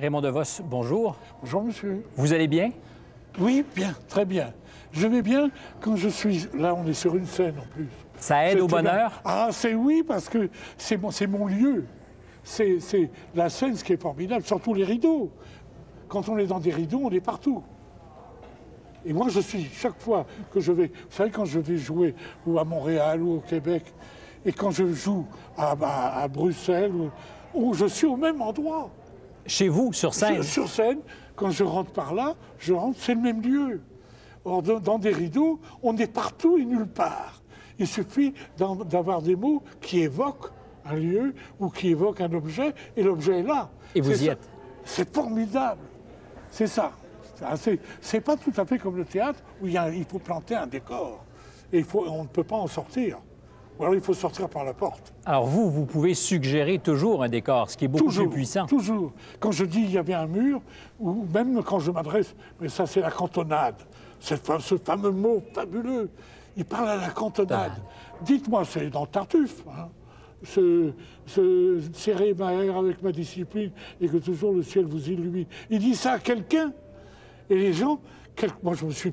Raymond DeVos, bonjour. Bonjour, monsieur. Vous allez bien? Oui, bien, très bien. Je vais bien quand je suis... Là, on est sur une scène, en plus. Ça aide au bonheur? Ah, c'est oui, parce que c'est mon lieu. C'est la scène, ce qui est formidable, surtout les rideaux. Quand on est dans des rideaux, on est partout. Et moi, je suis, chaque fois que je vais... Vous savez, quand je vais jouer ou à Montréal ou au Québec, et quand je joue à Bruxelles, où je suis au même endroit. Chez vous, sur scène? Sur scène, quand je rentre par là, c'est le même lieu. Or, dans des rideaux, on est partout et nulle part. Il suffit d'avoir des mots qui évoquent un lieu ou qui évoquent un objet, et l'objet est là. Et vous y êtes? C'est formidable. C'est ça. C'est pas tout à fait comme le théâtre où il faut planter un décor. Et on ne peut pas en sortir. Ou alors il faut sortir par la porte. Alors vous pouvez suggérer toujours un décor, ce qui est beaucoup plus puissant. Toujours. Quand je dis il y avait un mur, ou même quand je m'adresse, mais ça c'est la cantonade, ce fameux mot fabuleux, il parle à la cantonade. Dites-moi, c'est dans Tartuffe, hein, serrer ma haire avec ma discipline et que toujours le ciel vous illumine. Il dit ça à quelqu'un. Et les gens, moi je me suis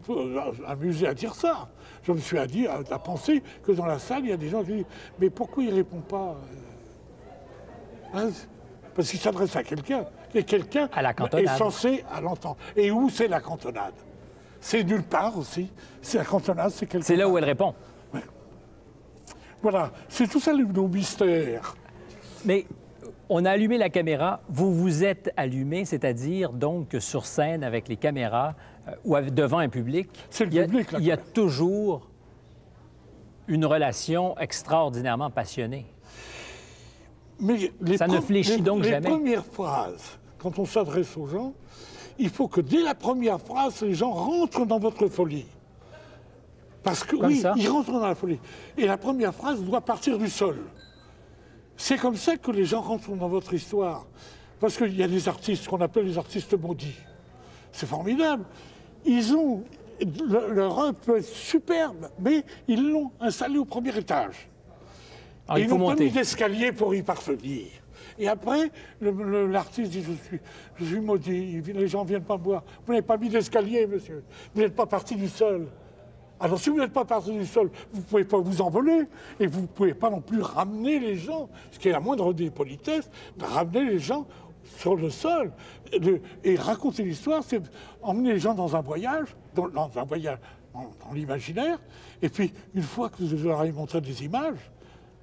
amusé à dire ça. Je me suis à penser que dans la salle, il y a des gens qui disent « Mais pourquoi il ne répond pas hein? ?» Parce qu'il s'adresse à quelqu'un. Et quelqu'un est censé l'entendre. Et où c'est la cantonade? C'est nulle part aussi. C'est la cantonade, c'est quelque part. C'est là où elle répond. Ouais. Voilà. C'est tout ça nos mystères. Mais on a allumé la caméra. Vous vous êtes allumé, c'est-à-dire donc que sur scène avec les caméras ou devant un public, c'est le public, il y a toujours une relation extraordinairement passionnée. Mais ça ne fléchit donc jamais. Les premières phrases, quand on s'adresse aux gens, il faut que dès la première phrase, les gens rentrent dans votre folie. Parce que oui, ils rentrent dans la folie. Et la première phrase doit partir du sol. C'est comme ça que les gens rentrent dans votre histoire. Parce qu'il y a des artistes qu'on appelle les artistes maudits. C'est formidable. Ils ont... Leur œuvre peut être superbe, mais ils l'ont installé au premier étage. Alors, ils n'ont pas mis d'escalier pour y parvenir. Et après, l'artiste dit je suis maudit, les gens ne viennent pas me voir. Vous n'avez pas mis d'escalier, monsieur. Vous n'êtes pas parti du sol. Alors, si vous n'êtes pas parti du sol, vous ne pouvez pas vous envoler et vous ne pouvez pas non plus ramener les gens, ce qui est la moindre des politesses, de ramener les gens sur le sol. Et raconter l'histoire, c'est emmener les gens dans un voyage, dans l'imaginaire, et puis, une fois que vous leur avez montré des images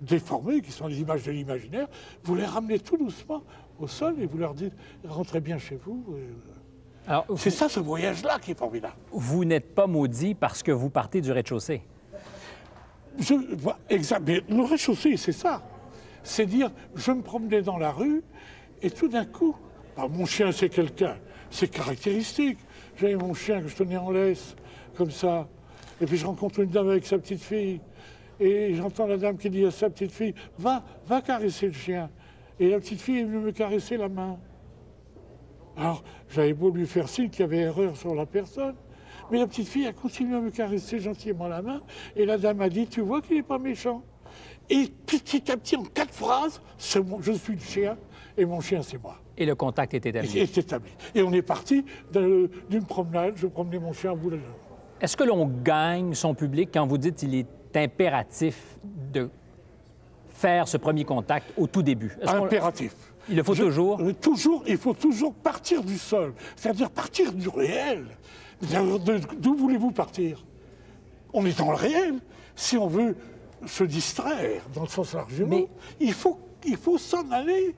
déformées, qui sont les images de l'imaginaire, vous les ramenez tout doucement au sol et vous leur dites « rentrez bien chez vous ». C'est ça, ce voyage-là, qui est formidable. Vous n'êtes pas maudit parce que vous partez du rez-de-chaussée. Exact. Mais le rez-de-chaussée, c'est ça. C'est dire, je me promenais dans la rue et tout d'un coup, mon chien, c'est quelqu'un. C'est caractéristique. J'avais mon chien que je tenais en laisse, comme ça. Et puis je rencontre une dame avec sa petite fille. Et j'entends la dame qui dit à sa petite fille, va caresser le chien. Et la petite fille est venue me caresser la main. Alors, j'avais beau lui faire signe qu'il y avait erreur sur la personne, mais la petite fille a continué à me caresser gentiment la main, et la dame a dit, tu vois qu'il n'est pas méchant. Et petit à petit, en 4 phrases, je suis le chien, et mon chien, c'est moi. Et le contact est établi. Est établi. Et on est parti d'une promenade, je promenais mon chien à bout de la jambe. Est-ce que l'on gagne son public quand vous dites qu'il est impératif de faire ce premier contact au tout début? Impératif. Il le faut toujours? Il faut toujours partir du sol, c'est-à-dire partir du réel. D'où voulez-vous partir? On est dans le réel. Si on veut se distraire, dans le sens large du mot, il faut s'en aller.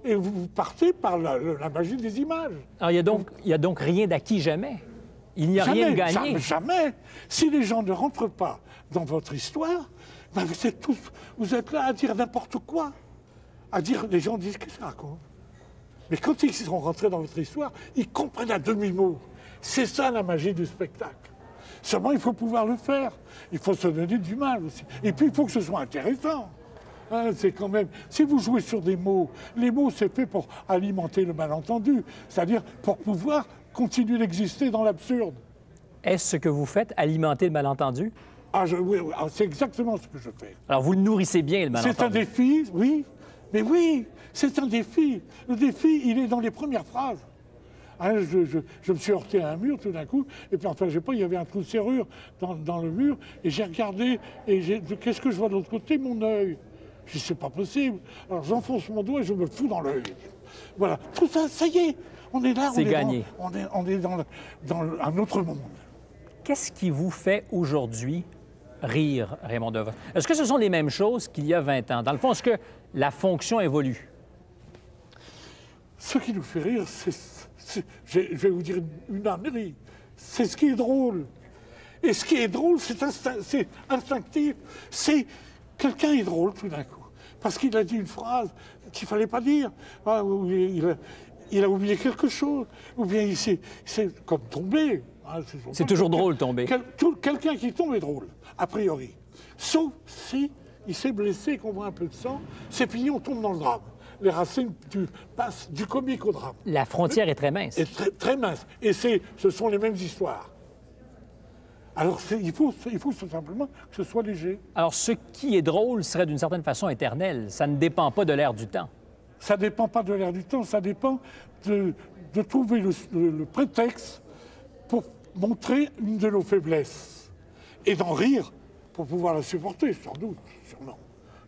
Et vous partez par la magie des images. Alors, il y a donc rien d'acquis jamais? Il n'y a rien de gagné? Jamais. Si les gens ne rentrent pas dans votre histoire, ben vous êtes là à dire n'importe quoi. Les gens disent qu'est-ce que ça raconte. Mais quand ils sont rentrés dans votre histoire, ils comprennent à demi-mot. C'est ça la magie du spectacle. Seulement, il faut pouvoir le faire. Il faut se donner du mal aussi. Et puis, il faut que ce soit intéressant. Hein, c'est quand même... Si vous jouez sur des mots, les mots, c'est fait pour alimenter le malentendu. C'est-à-dire pour pouvoir continuer d'exister dans l'absurde. Est-ce ce que vous faites, alimenter le malentendu? Oui, c'est exactement ce que je fais. Alors, vous le nourrissez bien, le malentendu. C'est un défi, oui. Mais oui, c'est un défi. Le défi, il est dans les premières phrases. Hein, je me suis heurté à un mur tout d'un coup, et puis enfin, je sais pas, il y avait un trou de serrure dans le mur, et j'ai regardé, et qu'est-ce que je vois de l'autre côté? Mon œil. Je dis, c'est pas possible. Alors j'enfonce mon doigt et je me le fous dans l'œil. Voilà, tout ça, ça y est, on est là, c'est gagné. On est dans un autre monde. Qu'est-ce qui vous fait aujourd'hui rire, Raymond Devos? Est-ce que ce sont les mêmes choses qu'il y a 20 ans? Dans le fond, est-ce que la fonction évolue? Ce qui nous fait rire, je vais vous dire une ânerie, c'est ce qui est drôle. Et ce qui est drôle, c'est instinctif. C'est quelqu'un est drôle tout d'un coup, parce qu'il a dit une phrase qu'il ne fallait pas dire, hein, ou il a oublié quelque chose, ou bien c'est comme tomber. Hein, c'est toujours drôle, tomber. Quelqu'un qui tombe est drôle, a priori. Sauf si il s'est blessé, qu'on voit un peu de sang, c'est fini, on tombe dans le drame. Les racines passent du comique au drame. La frontière est très mince. Et très mince. Et ce sont les mêmes histoires. Alors il faut tout simplement que ce soit léger. Alors ce qui est drôle serait d'une certaine façon éternel. Ça ne dépend pas de l'air du temps. Ça ne dépend pas de l'air du temps, ça dépend de trouver le prétexte pour montrer une de nos faiblesses. Et d'en rire pour pouvoir la supporter, sans doute,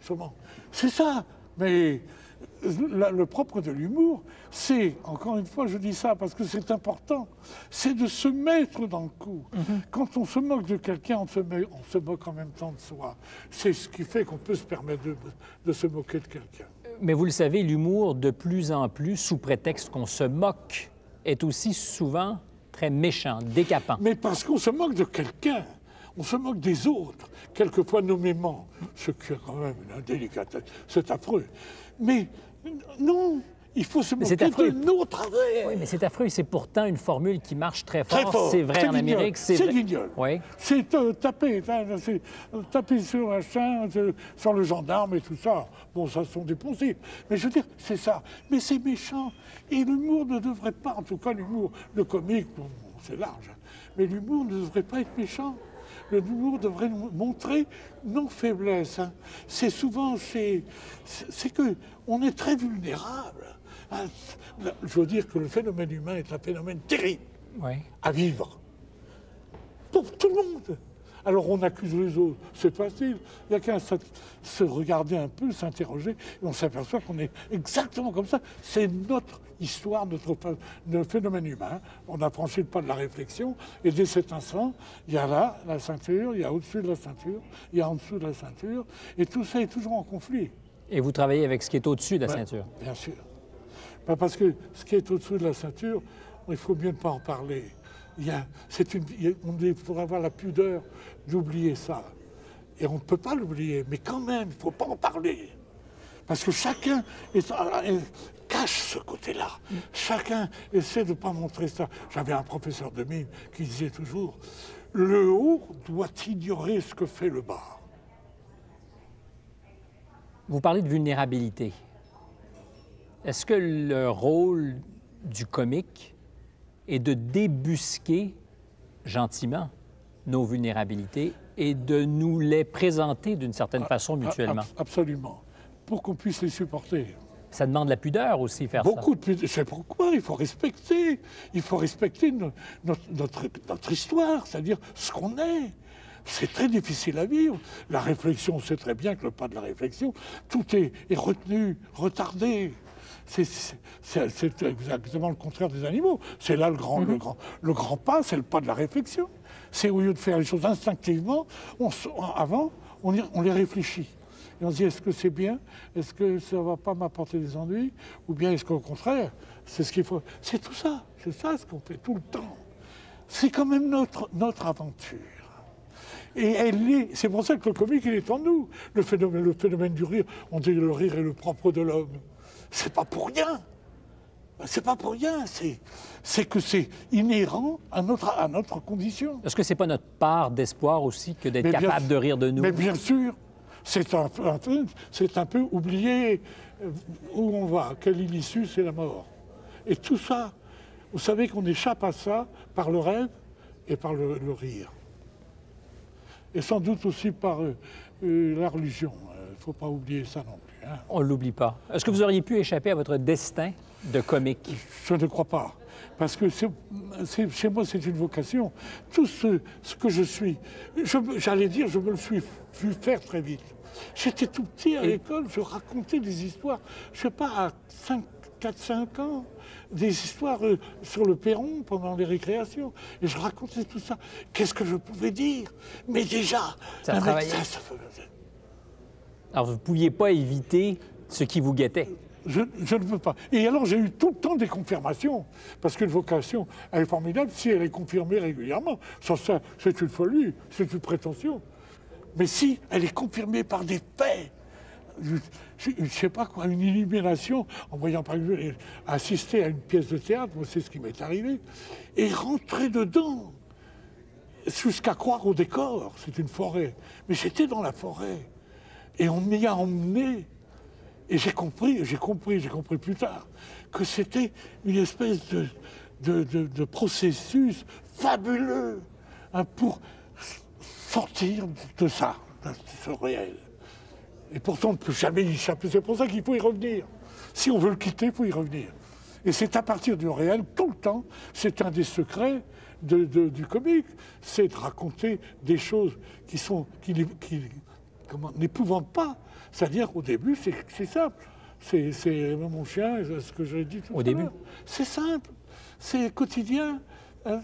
sûrement. C'est ça. Mais le propre de l'humour, c'est, encore une fois, je dis ça parce que c'est important, c'est de se mettre dans le coup. Quand on se moque de quelqu'un, on se moque en même temps de soi. C'est ce qui fait qu'on peut se permettre de se moquer de quelqu'un. Mais vous le savez, l'humour, de plus en plus, sous prétexte qu'on se moque, est aussi souvent très méchant, décapant. Mais parce qu'on se moque de quelqu'un. On se moque des autres, quelquefois nommément, ce qui est quand même une indélicatesse. C'est affreux. Mais non, il faut se moquer de nos travers. Oui, mais c'est affreux. C'est pourtant une formule qui marche très fort. C'est vrai en Amérique. C'est guignol. Oui. C'est taper sur machin, sur le gendarme et tout ça. Bon, ça sont des poncifs. Mais je veux dire, c'est ça. Mais c'est méchant. Et l'humour ne devrait pas, en tout cas l'humour, le comique, bon, c'est large. Mais l'humour ne devrait pas être méchant. L'humour devrait nous montrer nos faiblesses. Hein. C'est souvent, c'est que on est très vulnérable. Hein. Je veux dire que le phénomène humain est un phénomène terrible à vivre. Pour tout le monde. Alors on accuse les autres, c'est facile. Il n'y a qu'à se regarder un peu, s'interroger, et on s'aperçoit qu'on est exactement comme ça. C'est notre histoire, notre phénomène humain. On a franchi le pas de la réflexion, et dès cet instant, il y a là la ceinture, il y a au-dessus de la ceinture, il y a en dessous de la ceinture, et tout ça est toujours en conflit. Et vous travaillez avec ce qui est au-dessus de la ceinture? Bien sûr. Parce que ce qui est au-dessous de la ceinture, il faut mieux ne pas en parler. Il faudra avoir la pudeur d'oublier ça. Et on ne peut pas l'oublier, mais quand même, il ne faut pas en parler. Parce que chacun cache ce côté-là. Chacun essaie de ne pas montrer ça. J'avais un professeur de mime qui disait toujours « Le haut doit ignorer ce que fait le bas ». Vous parlez de vulnérabilité. Est-ce que le rôle du comique est de débusquer gentiment nos vulnérabilités et de nous les présenter d'une certaine façon mutuellement? Absolument. Pour qu'on puisse les supporter. Ça demande la pudeur aussi, faire Beaucoup de pudeur. C'est pourquoi il faut respecter. Il faut respecter notre histoire, c'est-à-dire ce qu'on est. C'est très difficile à vivre. La réflexion, on sait très bien que le pas de la réflexion, tout est retenu, retardé. C'est exactement le contraire des animaux. C'est là le grand pas, c'est le pas de la réflexion. C'est au lieu de faire les choses instinctivement, avant, on les réfléchit. Et on se dit, est-ce que c'est bien? Est-ce que ça ne va pas m'apporter des ennuis? Ou bien est-ce qu'au contraire, c'est ce qu'il faut? C'est tout ça. C'est ça ce qu'on fait tout le temps. C'est quand même notre aventure. Et c'est pour ça que le comique, il est en nous. Le phénomène du rire, on dit que le rire est le propre de l'homme. C'est pas pour rien. C'est pas pour rien. C'est que c'est inhérent à notre condition. Est-ce que c'est pas notre part d'espoir aussi que d'être capable de rire de nous? Mais bien sûr. C'est un peu oublier où on va. Quelle issue, c'est la mort. Et tout ça, vous savez qu'on échappe à ça par le rêve et par le rire. Et sans doute aussi par la religion. Il ne faut pas oublier ça non plus. Hein. On ne l'oublie pas. Est-ce que vous auriez pu échapper à votre destin de comique? Je ne crois pas. Parce que chez moi, c'est une vocation. Tout ce que je suis, j'allais dire, je me le suis vu faire très vite. J'étais tout petit à l'école, je racontais des histoires, je ne sais pas, à 4-5 ans, des histoires sur le perron pendant les récréations. Et je racontais tout ça. Qu'est-ce que je pouvais dire? Mais déjà, ça travaillait. Alors, vous ne pouviez pas éviter ce qui vous guettait? Je ne veux pas. Et alors, j'ai eu tout le temps des confirmations. Parce qu'une vocation, elle est formidable si elle est confirmée régulièrement. Sans ça, c'est une folie, c'est une prétention. Mais si elle est confirmée par des faits, je ne sais pas quoi, une illumination, en voyant par exemple assister à une pièce de théâtre, moi c'est ce qui m'est arrivé, et rentrer dedans, jusqu'à croire au décor, c'est une forêt. Mais j'étais dans la forêt, et on m'y a emmené. Et j'ai compris plus tard, que c'était une espèce de processus fabuleux hein, pour sortir de ça, de ce réel. Et pourtant, on ne peut jamais y échapper. C'est pour ça qu'il faut y revenir. Si on veut le quitter, il faut y revenir. Et c'est à partir du réel, tout le temps, c'est un des secrets du comique, c'est de raconter des choses qui n'épouvantent pas. C'est-à-dire, au début, c'est simple. C'est mon chien, ce que j'ai dit tout à l'heure. C'est simple, c'est quotidien. Hein,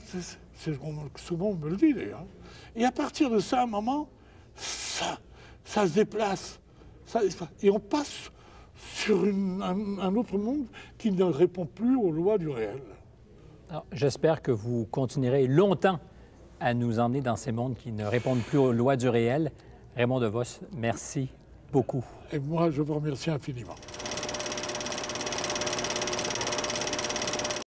souvent, on me le dit d'ailleurs. Et à partir de ça, à un moment, ça se déplace. Et on passe sur un autre monde qui ne répond plus aux lois du réel. J'espère que vous continuerez longtemps à nous emmener dans ces mondes qui ne répondent plus aux lois du réel. Raymond DeVos, merci beaucoup. Et moi, je vous remercie infiniment.